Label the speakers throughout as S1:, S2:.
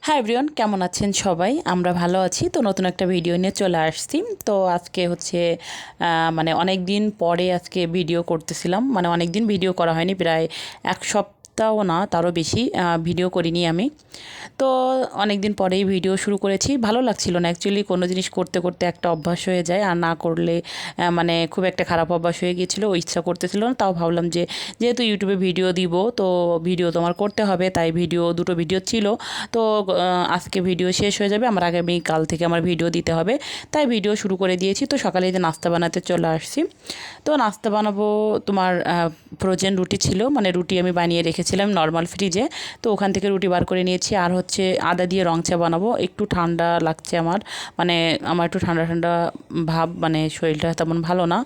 S1: Hi everyone, কেমন আছেন সবাই? আমরা ভালো আছি। তো নতুন একটা ভিডিও নিয়ে চলে আসছি। তো আজকে হচ্ছে মানে অনেক দিন পরে আজকে ভিডিও করতেছিলাম। মানে অনেক দিন ভিডিও করা হয়নি, প্রায় এক সপ্তাহও না, তারও বেশি ভিডিও করিনি আমি। তো অনেক দিন পরেই ভিডিও শুরু করেছি। ভালো লাগছিল না অ্যাকচুয়ালি, কোনো জিনিস করতে করতে একটা অভ্যাস হয়ে যায়, আর না করলে মানে খুব একটা খারাপ অভ্যাস হয়ে গিয়েছিলো। ইচ্ছা করতেছিল না, তাও ভাবলাম যে যেহেতু ইউটিউবে ভিডিও দিব, তো ভিডিও তোমার করতে হবে। তাই দুটো ভিডিও ছিল। তো আজকে ভিডিও শেষ হয়ে যাবে, আমার আগামী কাল থেকে আমার ভিডিও দিতে হবে, তাই ভিডিও শুরু করে দিয়েছি। তো সকালে যে নাস্তা বানাতে চলে আসছি। তো নাস্তা বানাবো, তোমার ফ্রোজেন রুটি ছিল, মানে রুটি আমি বানিয়ে রেখেছিলাম নর্মাল ফ্রিজে। তো ওখান থেকে রুটি বার করে নিয়েছি। আর হচ্ছে আদা দিয়ে রং চা বানাবো। একটু ঠান্ডা লাগছে মানে আমার একটু ঠান্ডা ঠান্ডা ভাব, মানে শরীরটা তেমন ভালো না।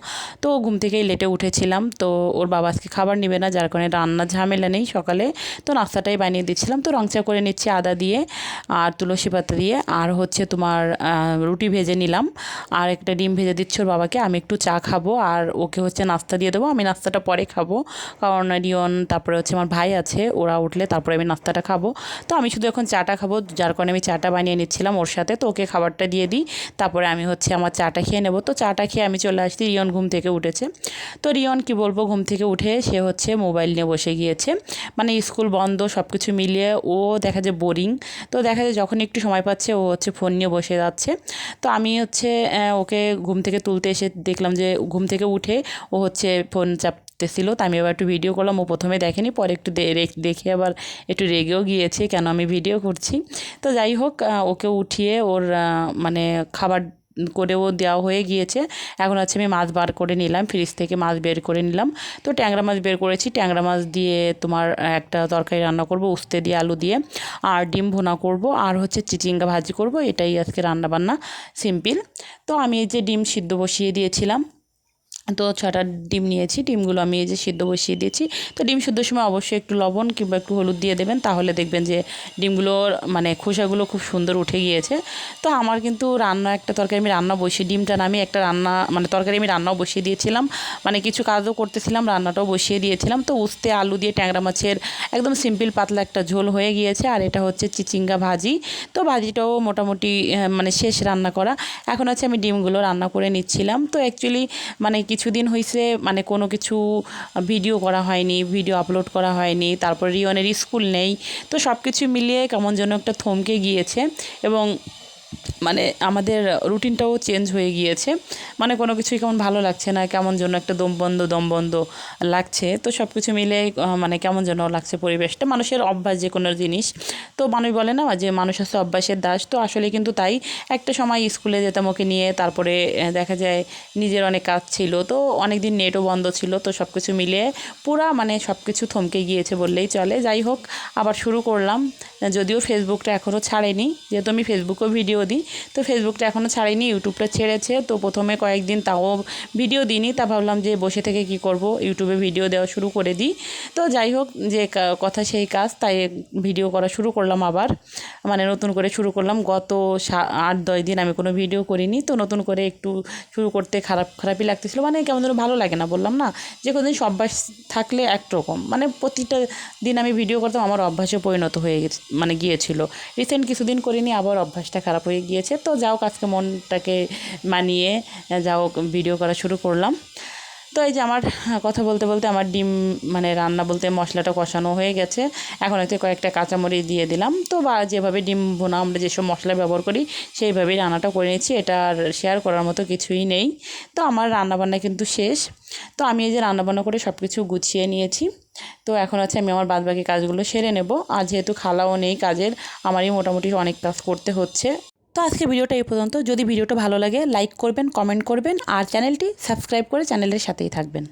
S1: তো ঘুম থেকেই লেটে উঠেছিলাম। তো ওর বাবা আজকে খাবার নেবে না, যার কারণে রান্নার ঝামেলা নেই সকালে। তো নাস্তাটাই বানিয়ে দিচ্ছিলাম। তো রং চা করে নিচ্ছি আদা দিয়ে আর তুলসী পাতা দিয়ে। আর হচ্ছে তোমার রুটি ভেজে নিলাম, আর একটা ডিম ভেজে দিচ্ছি ওর বাবাকে। আমি একটু চা খাবো, আর ওকে হচ্ছে নাস্তা দিয়ে দেবো। আমি নাস্তাটা পরে খাবো, কারণ রিয়ন তারপরে হচ্ছে আমার ভাই আছে, ওরা উঠলে তারপরে আমি নাস্তাটা খাবো। তো আমি শুধু এখন চাটা খাবো, যার কারণে আমি চাটা বানিয়ে নিচ্ছিলাম ওর সাথে। তো ওকে খাবারটা দিয়ে দিই, তারপরে আমি হচ্ছে আমার চাটা খেয়ে নেবো। তো চাটা খেয়ে আমি চলে আসছি। রিয়ন ঘুম থেকে উঠেছে। তো রিয়ন কি বলবো, ঘুম থেকে উঠে সে হচ্ছে মোবাইল নিয়ে বসে গিয়েছে। মানে স্কুল বন্ধ, সব কিছু মিলিয়ে ও দেখা যায় বোরিং। তো দেখা যায় যখন একটু সময় পাচ্ছে ও হচ্ছে ফোন নিয়ে বসে যাচ্ছে। তো আমি হচ্ছে ওকে ঘুম থেকে তুলতে এসে দেখলাম যে ঘুম থেকে উঠে ও হচ্ছে ফোন চাপতেছিল। তো আমি আবার একটু ভিডিও করলাম। ও প্রথমে দেখেনি, পরে একটু দেখে আবার একটু রেগেও গিয়েছে কেন আমি ভিডিও করছি। তো যাই হোক, ওকে উঠিয়ে ওর মানে খাবার করেও দেওয়া হয়ে গিয়েছে। এখন হচ্ছে আমি মাছ বার করে নিলাম, ফ্রিজ থেকে মাছ বের করে নিলাম। তো ট্যাংরা মাছ বের করেছি। ট্যাংরা মাছ দিয়ে তোমার একটা তরকারি রান্না করব, উস্তে দিয়ে আলু দিয়ে, আর ডিম ভুনা করব, আর হচ্ছে চিচিঙ্গা ভাজি করব। এটাই আজকে রান্নাবান্না, সিম্পল। তো আমি এই যে ডিম সিদ্ধ বসিয়ে দিয়েছিলাম। তো 6টা ডিম নিয়েছি, ডিমগুলো আমি এই যে সিদ্ধ বসিয়ে দিয়েছি। তো ডিম সিদ্ধর সময় অবশ্যই একটু লবণ কিংবা একটু হলুদ দিয়ে দেবেন, তাহলে দেখবেন যে ডিমগুলোর মানে খোসাগুলো খুব সুন্দর উঠে গিয়েছে। তো আমার কিন্তু একটা তরকারি আমি রান্না বসিয়ে, ডিমটা নামিয়ে একটা মানে তরকারি আমি রান্নাও বসিয়ে দিয়েছিলাম, মানে কিছু কাজও করতেছিলাম, রান্নাটাও বসিয়ে দিয়েছিলাম। তো উস্তে আলু দিয়ে ট্যাংরা মাছের একদম সিম্পল পাতলা একটা ঝোল হয়ে গিয়েছে। আর এটা হচ্ছে চিচিঙ্গা ভাজি। তো ভাজিটাও মোটামুটি মানে শেষ রান্না করা। এখন হচ্ছে আমি ডিমগুলো রান্না করে নিচ্ছিলাম। তো অ্যাকচুয়ালি মানে কিছুদিন হয়েছে মানে কোনো কিছু ভিডিও করা হয়নি, ভিডিও আপলোড করা হয়নি। তারপর রিয়নের স্কুল নেই। তো সব কিছু মিলিয়ে কেমন যেন একটা থমকে গিয়েছে, এবং মানে আমাদের রুটিনটাও চেঞ্জ হয়ে গিয়েছে। মানে কোনো কিছুই কেমন ভালো লাগছে না, কেমন যেন একটা দমবন্ধ লাগছে। তো সব কিছু মিলে মানে কেমন যেন লাগছে পরিবেশটা। মানুষের অভ্যাস যে কোনো জিনিস, তো মানুষ বলে না যে মানুষ হচ্ছে অভ্যাসের দাস। তো আসলে কিন্তু তাই। একটা সময় স্কুলে যেতাম ওকে নিয়ে, তারপরে দেখা যায় নিজের অনেক কাজ ছিল, তো অনেক দিন নেটও বন্ধ ছিল। তো সব কিছু মিলিয়ে পুরা মানে সব কিছু থমকে গিয়েছে বললেই চলে। যাই হোক, আবার শুরু করলাম। যদিও ফেসবুকটা এখনও ছাড়েনি, যেহেতু আমি ফেসবুকেও ভিডিও দিই। তো ফেসবুকটা এখনও ছাড়েনি, ইউটিউবটা ছেড়েছে। তো প্রথমে কয়েকদিন তাও ভিডিও দিইনি, তা ভাবলাম যে বসে থেকে কি করব, ইউটিউবে ভিডিও দেওয়া শুরু করে দিই। তো যাই হোক, যে কথা সেই কাজ, তাই ভিডিও করা শুরু করলাম আবার, মানে নতুন করে শুরু করলাম। গত 8-10 দিন আমি কোনো ভিডিও করিনি। তো নতুন করে একটু শুরু করতে খারাপই লাগতেছিলো, মানে কেমন যেন ভালো লাগে না, বললাম না যে কোনো দিন অভ্যাস থাকলে একরকম, মানে প্রতিটা দিন আমি ভিডিও করতাম, আমার অভ্যাসে পরিণত হয়ে মানে গিয়েছিল। রিসেন্ট কিছুদিন করিনি, আবার অভ্যাসটা খারাপ হয়ে গিয়েছে। তো যাও, আজকে মনটাকে মানিয়ে যাও ভিডিও করা শুরু করলাম। তো এই যে আমার কথা বলতে বলতে আমার ডিম মানে রান্না বলতে মশলাটা কষানো হয়ে গেছে। এখন এতে কয়েকটা কাঁচামরিচ দিয়ে দিলাম। তো বা যেভাবে ডিম ভুনা আমরা যেসব মশলা ব্যবহার করি সেইভাবেই রান্নাটা করে নিচ্ছি। এটা আর শেয়ার করার মতো কিছুই নেই। তো আমার রান্নাবান্না কিন্তু শেষ। তো আমি এই যে রান্নাবান্না করে সব কিছু গুছিয়ে নিয়েছি। তো এখন হচ্ছে আমি আমার বাদবাকি কাজগুলো সেরে নেব। আর যেহেতু খালাও নেই কাজের, আমারই মোটামুটি অনেক কাজ করতে হচ্ছে। তো আজকে ভিডিওটা এই পর্যন্ত। যদি ভিডিওটা ভালো লাগে লাইক করবেন, কমেন্ট করবেন, আর চ্যানেলটি সাবস্ক্রাইব করে চ্যানেলের সাথেই থাকবেন।